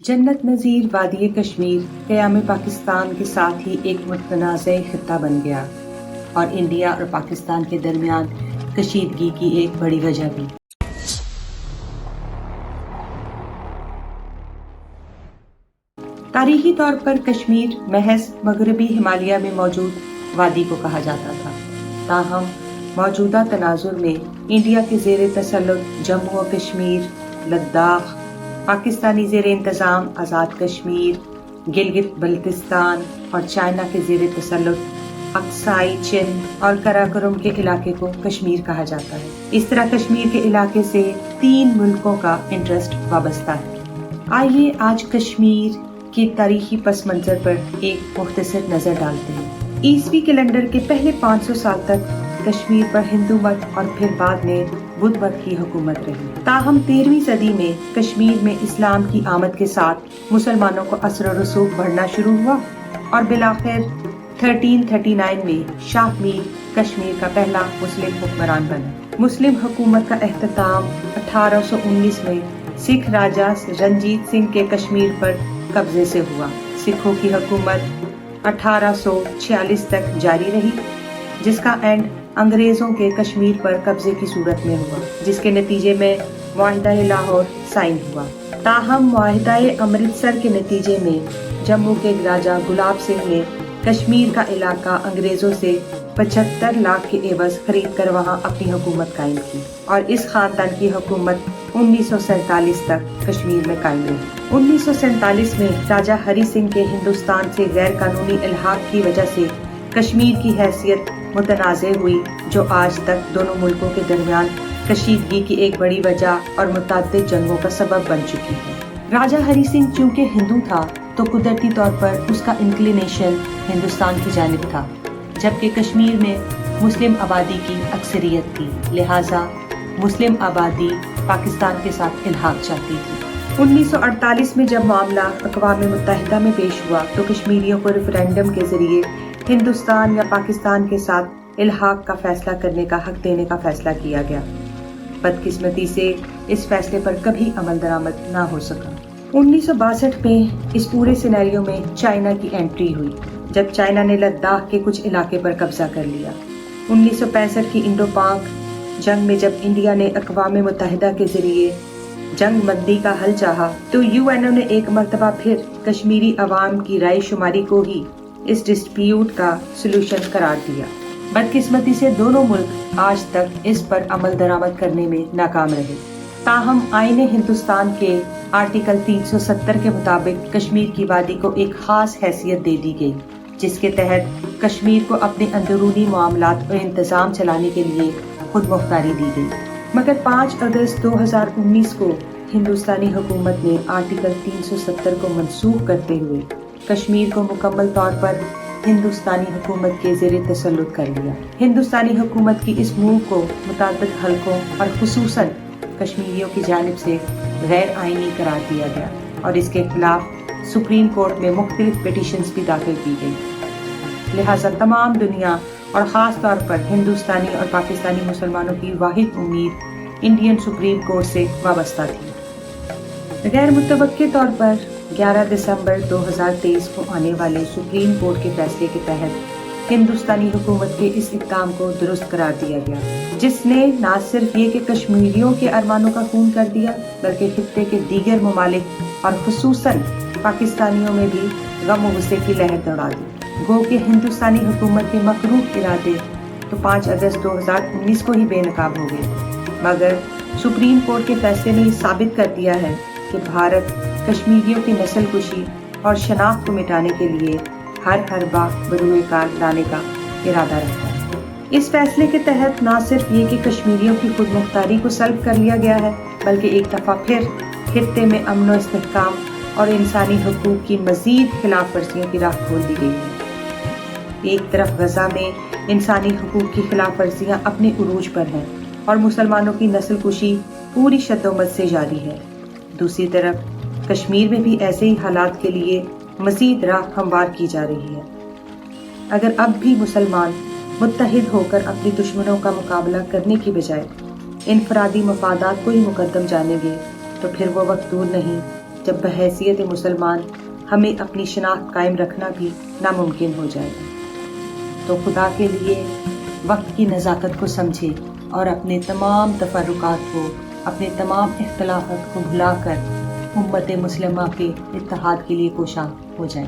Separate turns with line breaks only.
जन्नत नज़ीर वादी कश्मीर क़याम पाकिस्तान के साथ ही एक मुतनाज़ ख़ित्ता बन गया और इंडिया और पाकिस्तान के दरमियान कशीदगी की एक बड़ी वजह भी। तारीख़ी तौर पर कश्मीर महज मगरबी हिमालय में मौजूद वादी को कहा जाता था, ताहम मौजूदा तनाजुर में इंडिया के ज़ेर तसल्लुत जम्मू और कश्मीर, लद्दाख, पाकिस्तानी ज़ेर इंतज़ाम आज़ाद कश्मीर, गिलगित बल्तिस्तान और चाइना के ज़ेर तसल्लुत अक्साई चिन और कराकोरम के इलाके को कश्मीर कहा जाता है। इस तरह कश्मीर के इलाके से 3 मुल्कों का इंटरेस्ट वाबस्ता है। आइए आज कश्मीर के तारीखी पस मंज़र पर एक मुख्तसर नज़र डालते हैं। ईसवी कैलेंडर के पहले 500 साल तक कश्मीर पर हिंदू मत और फिर बाद में बुद्ध मत की हुकूमत रही। ताहम 13वीं सदी में कश्मीर में इस्लाम की आमद के साथ मुसलमानों को असर और रसूख बढ़ना शुरू हुआ और बिलाखिर 1339 में शाह मीर कश्मीर का पहला मुस्लिम हुक्मरान बना। मुस्लिम हुकूमत का एख्तिताम 1819 में सिख राजा रंजीत सिंह के कश्मीर पर कब्जे से हुआ। सिखों की हुकूमत 1846 तक जारी रही, जिसका एंड अंग्रेजों के कश्मीर पर कब्जे की सूरत में हुआ, जिसके नतीजे में मुआहिदा लाहौर साइन हुआ। ताहम मुआहिदा अमृतसर के नतीजे में जम्मू के राजा गुलाब सिंह ने कश्मीर का इलाका अंग्रेजों से 75 लाख के एवज खरीद कर वहां अपनी हुकूमत कायम की और इस खानदान की हुकूमत 1947 तक कश्मीर में कायम रही। 1947 में राजा हरि सिंह के हिंदुस्तान से गैर कानूनी इल्हाक की वजह से कश्मीर की हैसियत मुतनाज़े हुई, जो आज तक दोनों मुल्कों के दरमियान कशीदगी की एक बड़ी वजह और मुतअद्दिद जंगों का सबब बन चुकी है। राजा हरि सिंह चूंकि हिंदू था तो कुदरती तौर पर उसका इंक्लिनेशन हिंदुस्तान की जानिब था, जबकि कश्मीर में मुस्लिम आबादी की अक्सरियत थी, लिहाजा मुस्लिम आबादी पाकिस्तान के साथ इल्हाक चाहती थी। 1948 में जब मामला अक़वाम मुत्तहिदा में पेश हुआ तो कश्मीरियों को रेफरेंडम के जरिए हिंदुस्तान या पाकिस्तान के साथ इल्हाक का फैसला करने का हक देने का फैसला किया गया। बदकिस्मती से इस फैसले पर कभी अमल दरामद न हो सका। 1962 में इस पूरे सिनेरियो में चाइना की एंट्री हुई, जब चाइना ने लद्दाख के कुछ इलाके पर कब्जा कर लिया। 1965 की इंडो पाक जंग में जब इंडिया ने अक़वाम मुत्तहिदा के जरिए जंग बंदी का हल चाहा तो यूएनओ ने एक मरतबा फिर कश्मीरी अवाम की राय शुमारी को ही इस डिस्प्यूट का सलूशन करार दिया। बदकिस्मती से दोनों मुल्क आज तक इस पर अमल दरामद करने में नाकाम रहे। ताहम आईने हिंदुस्तान के आर्टिकल 370 के मुताबिक कश्मीर की वादी को एक खास हैसियत दे दी गई, जिसके तहत कश्मीर को अपने अंदरूनी मामलात और इंतजाम चलाने के लिए खुद मुख्तारी दी गई। मगर 5 अगस्त 2019 को हिंदुस्तानी हुकूमत ने आर्टिकल 370 को मनसूख करते हुए कश्मीर को मुकम्मल तौर पर हिंदुस्तानी हुकूमत के ज़ेरे तसल्लुत कर लिया। हिंदुस्तानी हुकूमत की इस मूव को मुताबिक हलकों और खुसूसन कश्मीरियों की जानिब से गैर आइनी करार दिया गया और इसके खिलाफ सुप्रीम कोर्ट में मुख्तलिफ पिटीशंस भी दाखिल की गई। लिहाजा तमाम दुनिया और ख़ास तौर पर हिंदुस्तानी और पाकिस्तानी मुसलमानों की वाहिद उम्मीद इंडियन सुप्रीम कोर्ट से वाबस्ता थी। गैर मुतवक्के तौर पर 11 दिसंबर 2023 को आने वाले सुप्रीम कोर्ट के फैसले के तहत हिंदुस्तानी हुकूमत के इस इक़दाम को दुरुस्त करार दिया गया, जिसने न सिर्फ ये कि कश्मीरियों के अरमानों का खून कर दिया, बल्कि खित्ते के दीगर ममालिक और खुसूसन पाकिस्तानियों में भी गम और गुस्से की लहर दौड़ा दी। गो कि हिंदुस्तानी हुकूमत के मकरूह इरादे तो 5 अगस्त 2019 को ही बेनकाब हो गए, मगर सुप्रीम कोर्ट के फैसले ने साबित कर दिया है कि भारत कश्मीरियों की नस्ल कुशी और शनाख्त को मिटाने के लिए हर बार बरूए कार लाने का इरादा रखता है। इस फैसले के तहत न सिर्फ ये कि कश्मीरियों की खुद मुख्तारी को सल्ब कर लिया गया है, बल्कि एक दफ़ा फिर खित्ते में अमन और इस्तेहकाम और इंसानी हुकूक की मज़ीद खिलाफ वर्जियों की राह खोल दी गई है। एक तरफ गजा में इंसानी हुकूक की खिलाफ वर्जियाँ अपने उरूज पर हैं और मुसलमानों की नस्ल कुशी पूरी शद्दोमत से जारी है, दूसरी तरफ कश्मीर में भी ऐसे ही हालात के लिए मज़ीद राह हमवार की जा रही है। अगर अब भी मुसलमान मुत्तहिद होकर अपने दुश्मनों का मुकाबला करने की बजाय इनफरादी मफादात को ही मुकद्दम जानेंगे तो फिर वो वक्त दूर नहीं جب بحیثیت مسلمان ہمیں اپنی شناخت قائم رکھنا بھی ناممکن ہو جائے گا۔ تو خدا کے لیے وقت کی نزاکت کو سمجھے اور اپنے تمام تفرقات کو، اپنے تمام اختلافات کو بھلا کر امت مسلمہ کے اتحاد کے لیے کوشاں ہو جائیں۔